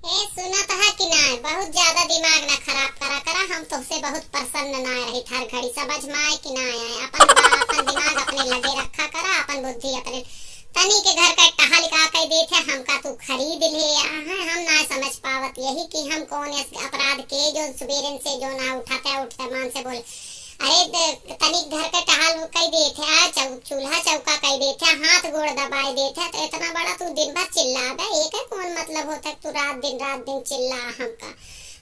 ए सुनत है कि ना, बहुत ज्यादा दिमाग ना खराब करा करा। हम तुमसे बहुत प्रसन्न ना रही हर घड़ी, समझ में आए कि ना आए। अपन दिमाग अपने लगे रखा करा, अपन बुद्धि अपने। तनी के घर का टहल का कह देते हमका तू खरीद ले हम ना समझ पावत यही कि हम कौन अपराध के जो सुबेरन से जो ना उठाते उठते मान से बोले अरे तनिक घर का टहल कह देते चूल्हा चौका कह देते हाथ गोड़ दबाए देते तो इतना बड़ा तू दिन भर चिल्ला दे एक है कौन मतलब होता है तू रात दिन चिल्ला हमका।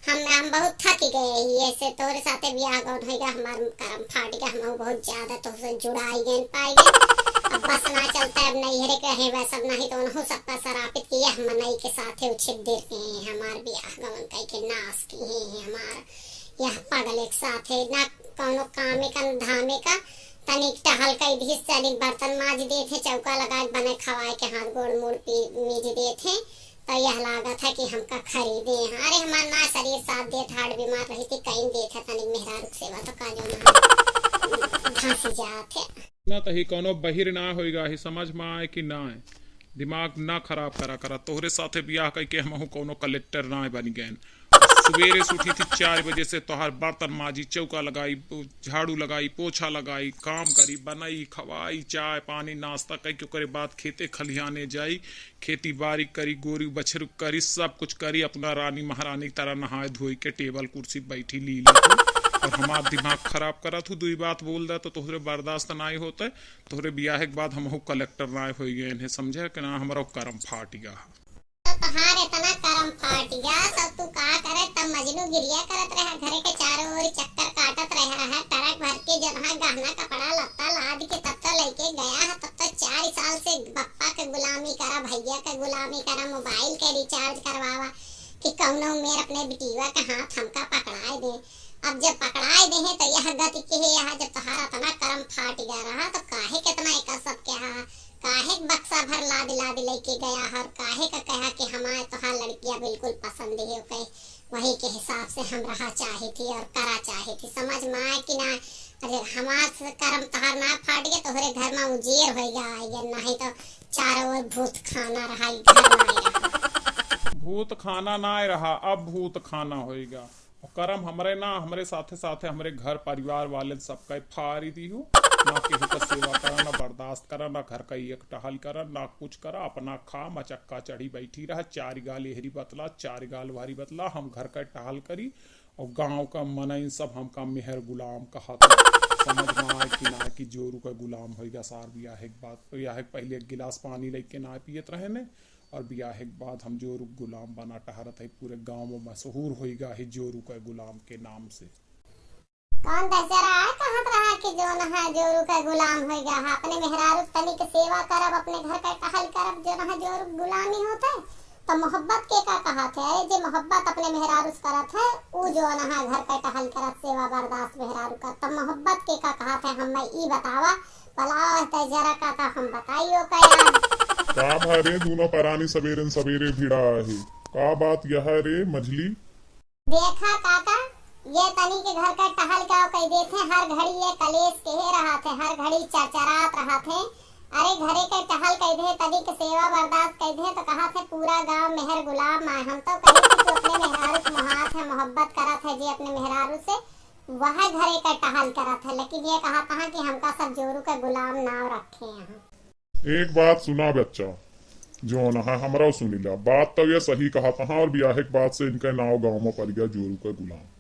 हम बहुत थक गए ही ऐसे तोरे साथे ब्याह गौन होगा हमार करम फाट गया। हम बहुत ज्यादा तो से जुड़ाई गए पाई गए। अब बस ना चलता अब नहीं हरे कहे वह सब नहीं तो हो सकता शरापित किया हम नई के साथे उछित देर के हमार ब्याह गवन कह के नाश किए हैं हमार यह पागल एक साथ है ना कौनो कामे का धामे का। तनिक टहल कई भी तनिक बर्तन माज देते चौका लगा बने खवाए के हाथ गोड़ मुड़ मीज देते तो यह लागत है कि हमका खरीदे। अरे हमार ना शरीर साथ दे हार्ट बीमार रही थी कहीं देते तनिक मेहरारू सेवा तो का जो घासी जाते ना तही कोनो बहिर ना होएगा ही समझ में आए कि ना आए। दिमाग ना खराब करा तोहरे साथे ब्याह कई के हम कोनो कलेक्टर ना बन गए। सवेरे से उठी थी 4 बजे से तोहार बर्तन माजी चौका लगाई झाड़ू लगाई पोछा लगाई काम करी बनाई खवाई चाय पानी नाश्ता कई क्यों करे बाद खेते खलिहाने जाई खेती बाड़ी करी गोरी बछरू करी सब कुछ करी अपना रानी महारानी की तरह नहाए धोई के टेबल कुर्सी बैठी ली और हमार दिमाग खराब करा तू दुई बात बोल दे तो तोहरे बर्दाश्त ना होते तोहरे ब्याह के बाद हम कलेक्टर ना हो गए समझे कि ना हमारा कर्म फाट गया। तहार इतना करम फाट गया तब तू का करे तब मजनू गिरिया करत रहा घरे के चारों ओर चक्कर काटत रहा है ट्रक भर के जहाँ गहना कपड़ा लत्ता लाद के तब तक लेके गया है तब तक 4 साल से बप्पा के गुलामी करा भैया के गुलामी करा मोबाइल के रिचार्ज करवावा कि कौनो मेरे अपने बिटिया के हाथ हमका पकड़ाए दे। अब जब पकड़ाए दे तो यह गति के है यहाँ जब तहारा इतना करम फाट गया रहा तो काहे कितना एक सब क्या काहे बक्सा भर लाद लेके गया और काहे का कहा कि हमारे तोहार लड़कियां बिल्कुल पसंद है कहे वही के हिसाब से हम रहा चाहे थी और करा चाहे थी समझ में आए कि ना। अरे हमार कर्म तहार ना फाट गया तोहरे घर में उजेर हो गया नहीं तो चारों ओर भूत खाना रहा भूत खाना ना रहा अब भूत खाना होएगा। कर्म हमरे ना हमरे साथे साथे हमरे घर परिवार वाले सबका फारी दी हूँ ना केहू का सेवा करा ना बर्दाश्त करा ना घर का एक टहल करा ना कुछ करा अपना खा मचक्का चढ़ी बैठी रहा 4 गाल एहरी बतला 4 गाल वारी बतला हम घर का टहल करी और गांव का मनई सब हमका मेहर गुलाम कहा समझ में आए कि ना कि जोरू का गुलाम होगा सार ब्याह एक बात ब्याह पहले एक गिलास पानी लेके ना पियत रहे ने और ब्याह के बाद हम जोरू गुलाम बना टहरत है पूरे गांव में मशहूर होगा ही जोरू का गुलाम के नाम से। कौन दशहरा है कहाँ रहा कि जो न है जोरू का गुलाम हो गया है अपने मेहरारू तनी के सेवा करब अपने घर का टहल करब जो न है जोरू गुलामी होता है तो मोहब्बत के का कहा थे अरे जो मोहब्बत अपने मेहरारू करत है वो जो न है घर का टहल करत सेवा बर्दाश्त मेहरारू कर तो मोहब्बत के का कहा थे हम ई बतावा भला जरा का हम बताइयो का यार का भारे दोनों परानी सवेरे भिड़ा है का बात यह रे मझली देखा काका ये तनी के घर का टहल का कह देते हर घड़ी ये कलेश के रहा थे हर घड़ी चरचरात रहा थे। अरे घरे के टहल कह दे तनी के सेवा बर्दाश्त कह दे तो कहा थे पूरा गांव मेहर गुलाम आए हम तो कहे कि तू अपने मेहरारू को महात है मोहब्बत करा था जी अपने मेहरारू से वह घरे का टहल करा था लेकिन ये कहा था कि हमका सब जोरू का गुलाम नाव रखे यहाँ। एक बात सुना बच्चा जो न है हमरा सुनीला बात तो ये सही कहा था और ब्याह के बाद से इनका नाव गांव में पड़ गया जोरू का गुलाम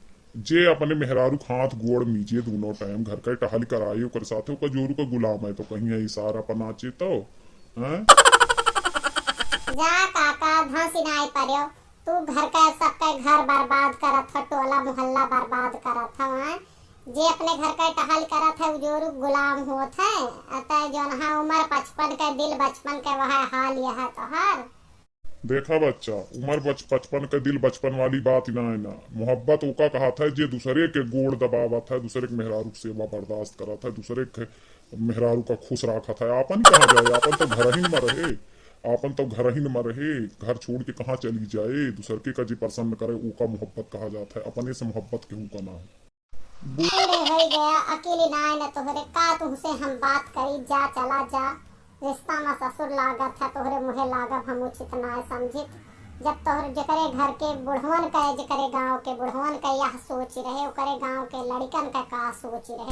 जे अपने मेहरारू हाथ गोड़ मीजे दोनों टाइम घर का टहल कराई कर साथ जोरू का गुलाम है तो कहीं इशारा पनाचे तो जा काका धांसी नाई परियो तू घर का सबका घर बर्बाद करत है टोला मोहल्ला बर्बाद करत है जे अपने घर का टहल करत है जोरू गुलाम होत है अतः जो ना उम्र 55 का दिल बचपन के वह हाल यह तो हर देखा बच्चा उम्र 55 का दिल बचपन वाली बात ना है ना मोहब्बत ओका कहा था जे दूसरे के गोड़ दबावत है दूसरे के मेहरारू सेवा बर्दाश्त करत है दूसरे के मेहरारू का खुश रखत है आपन कहाँ जाए आपन तो घर ही में रहे आपन तो घर ही में रहे घर छोड़ के कहाँ चली जाए दूसरे के का जी प्रसन्न करे ओका मोहब्बत कहा जाता है अपने से मोहब्बत केहू का ना है। हो गया अकेले ना न तोहरे का तुमसे हम बात करी जा चला जा रिश्ता में ससुर लागत है तोहरे मुहे लागत हम उचित ना समझित जब तोहर जकरे घर के बुढ़वन का जकरे गांव के बुढ़वन का यह सोच रहे ओकरे गांव के लड़कन का सोच रहे।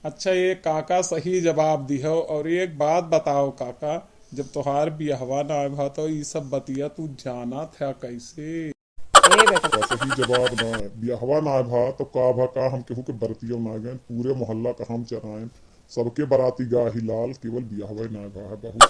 अच्छा ये काका सही जवाब दिहो। और एक बात बताओ काका, जब तोहार बियाहवा ना भा तो ये सब बतिया तू जाना था कैसे? सही जवाब ना है, बियाहवा ना भा तो का भा का हम केहू के बरतियो ना गए, पूरे मोहल्ला का हम चराएं, सबके बराती गा ही लाल, केवल बियाहवा ना भा है बहुत